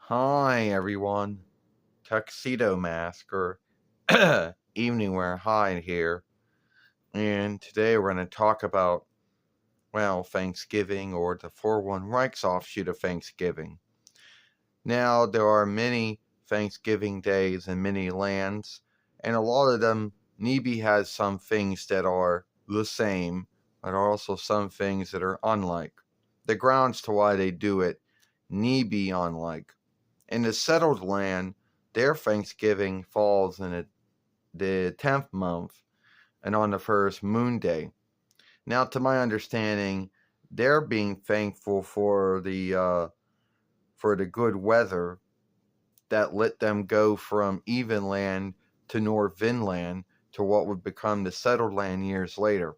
Hi everyone, Tuxedo Mask or Evening Wear Hide here, and today we're going to talk about, Thanksgiving or the Forone Rikes offshoot of Thanksgiving. Now, there are many Thanksgiving days in many lands, and a lot of them, Nibi has some things that are the same, but also some things that are unlike. The grounds to why they do it, Nibi unlike. In the settled land, their Thanksgiving falls in the 10th month and on the first moon day. Now, to my understanding, they're being thankful for the good weather that let them go from even land to Northern land to what would become the settled land years later.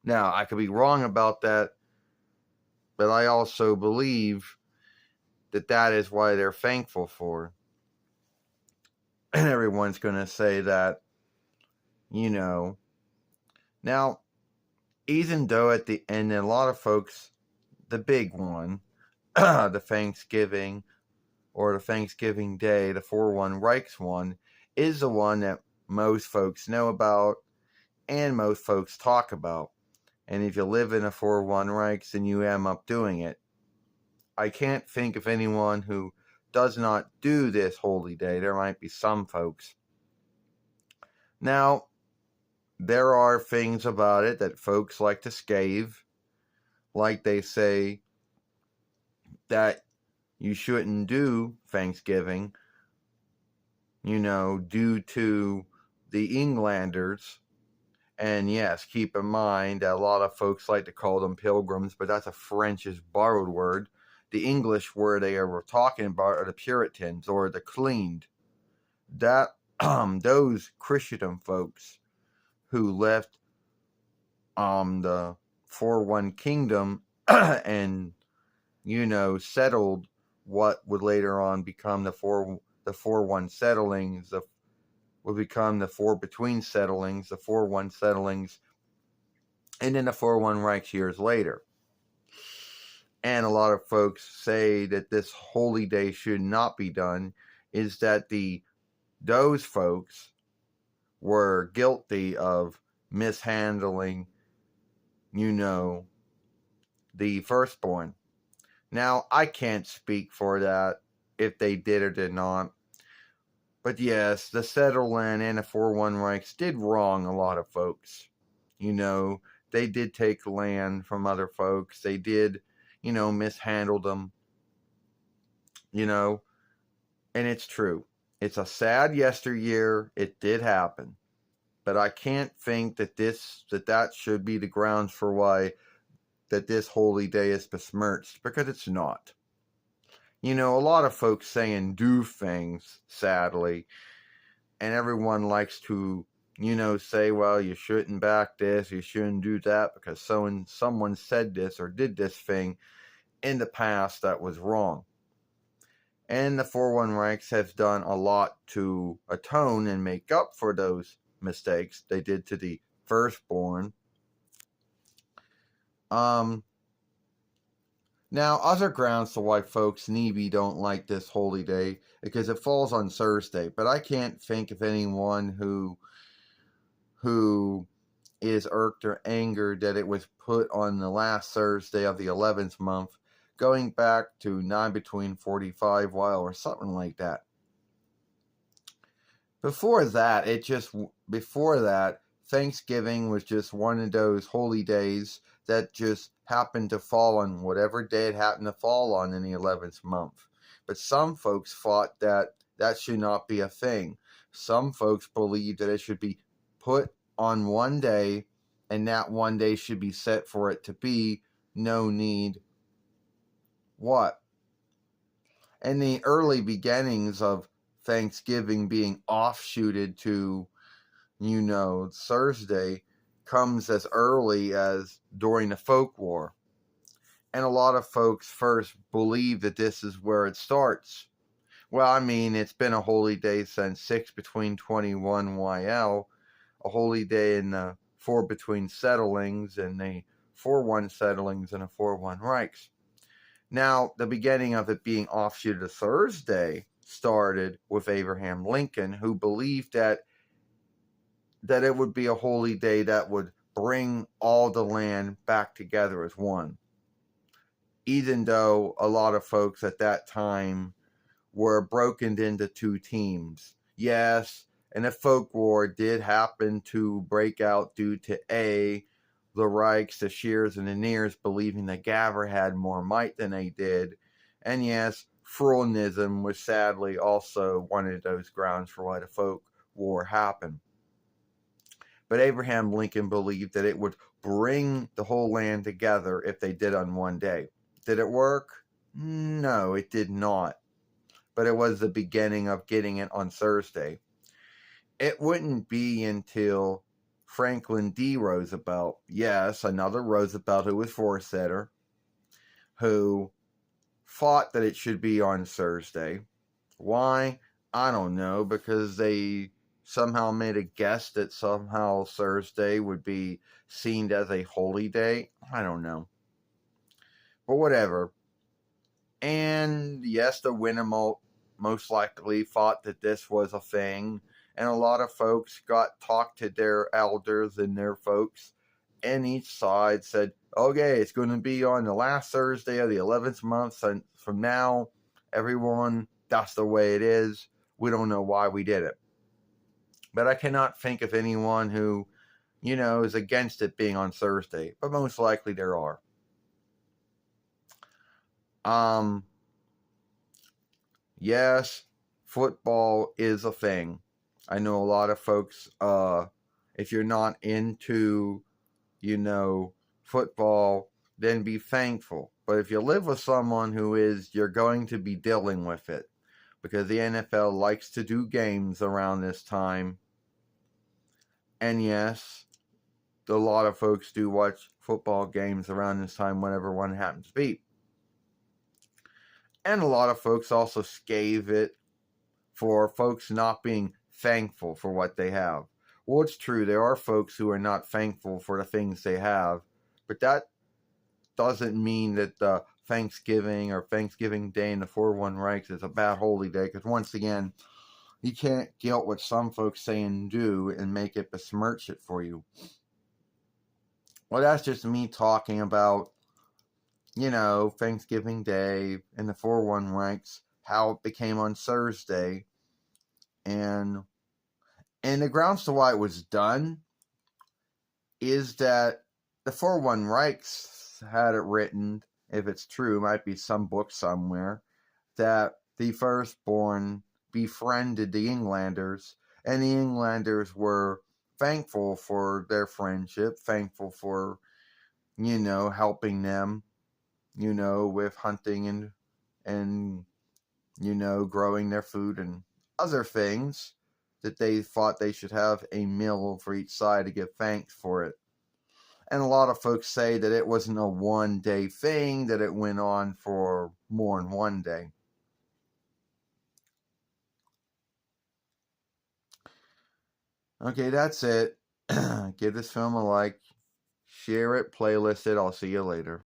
Now, I could be wrong about that, but I also believe that that is why they're thankful for. And everyone's going to say that, you know. Now, even though at the end, a lot of folks, the big one, the Thanksgiving or the Thanksgiving Day, the Forone Rikes one, is the one that most folks know about and most folks talk about. And if you live in a Forone Rikes and you end up doing it, I can't think of anyone who does not do this holy day. There might be some folks. Now, there are things about it that folks like to scathe, like they say that you shouldn't do Thanksgiving, due to the Englanders. And yes, keep in mind that a lot of folks like to call them pilgrims, but that's a French's borrowed word. The English word they were talking about are the Puritans or the cleaned. That those Christendom folks who left the 4-1 kingdom and settled what would later on become the 4-1 settlings, would become the 4-between settlings, the 4-1 settlings, and then the 4-1 Reichs years later. And a lot of folks say that this holy day should not be done, is that those folks were guilty of mishandling, the firstborn. Now, I can't speak for that, if they did or did not. But yes, the settled land and the 4-1 Reichs did wrong a lot of folks. They did take land from other folks. They did, mishandle them, and it's true. It's a sad yesteryear. It did happen. But I can't think that that should be the grounds for why that this holy day is besmirched, because it's not. A lot of folks saying do things, sadly, and everyone likes to, say, well, you shouldn't back this, you shouldn't do that, because someone said this or did this thing in the past that was wrong. And the 4-1 Reichs has done a lot to atone and make up for those mistakes they did to the firstborn. Now, other grounds to why folks maybe don't like this holy day, because it falls on Thursday, but I can't think of anyone who is irked or angered that it was put on the last Thursday of the 11th month, going back to 9 between 45 while or something like that. Before that, Thanksgiving was just one of those holy days that just happened to fall on whatever day it happened to fall on in the 11th month. But some folks thought that that should not be a thing. Some folks believe that it should be put on one day, and that one day should be set for it to be, no need what. In the early beginnings of Thanksgiving being offshooted to, Thursday, comes as early as during the folk war. And a lot of folks first believe that this is where it starts. Well, I mean, it's been a holy day since 6 between 21 YL, a holy day in the 4-between settlings and the 4-1 settlings and the 4-1 Reichs. Now, the beginning of it being offshoot of Thursday started with Abraham Lincoln, who believed that it would be a holy day that would bring all the land back together as one. Even though a lot of folks at that time were broken into two teams. Yes, and a folk war did happen to break out due to the Rikes, the Shears, and the Nears believing that Gavr had more might than they did. And yes, Fronism was sadly also one of those grounds for why the folk war happened. But Abraham Lincoln believed that it would bring the whole land together if they did on one day. Did it work? No, it did not. But it was the beginning of getting it on Thursday. It wouldn't be until Franklin D. Roosevelt, yes, another Roosevelt who was foresighter, who fought that it should be on Thursday. Why? I don't know, because they somehow made a guess that somehow Thursday would be seen as a holy day. I don't know. But whatever. And yes, the Winnemalt most likely thought that this was a thing, and a lot of folks got talked to their elders and their folks, and each side said, okay, it's going to be on the last Thursday of the 11th month, and from now, everyone, that's the way it is. We don't know why we did it. But I cannot think of anyone who, is against it being on Thursday, but most likely there are. Yes, football is a thing. I know a lot of folks, if you're not into, football, then be thankful. But if you live with someone who is, you're going to be dealing with it. Because the NFL likes to do games around this time. And yes, a lot of folks do watch football games around this time whenever one happens to be. And a lot of folks also scathe it for folks not being thankful for what they have. Well, it's true, there are folks who are not thankful for the things they have, but that doesn't mean that Thanksgiving or Thanksgiving Day in the Forone Rikes is a bad holy day, because once again, you can't guilt what some folks say and do and make it besmirch it for you. Well, that's just me talking about, Thanksgiving Day and the Forone Rikes, how it became on Thursday, and the grounds to why it was done is that the Forone Rikes had it written, if it's true, might be some book somewhere, that the firstborn befriended the Englanders, and the Englanders were thankful for their friendship, thankful for, helping them, with hunting and growing their food and other things, that they thought they should have a meal for each side to give thanks for it. And a lot of folks say that it wasn't a one-day thing, that it went on for more than one day. Okay, that's it. Give this film a like, share it, playlist it. I'll see you later.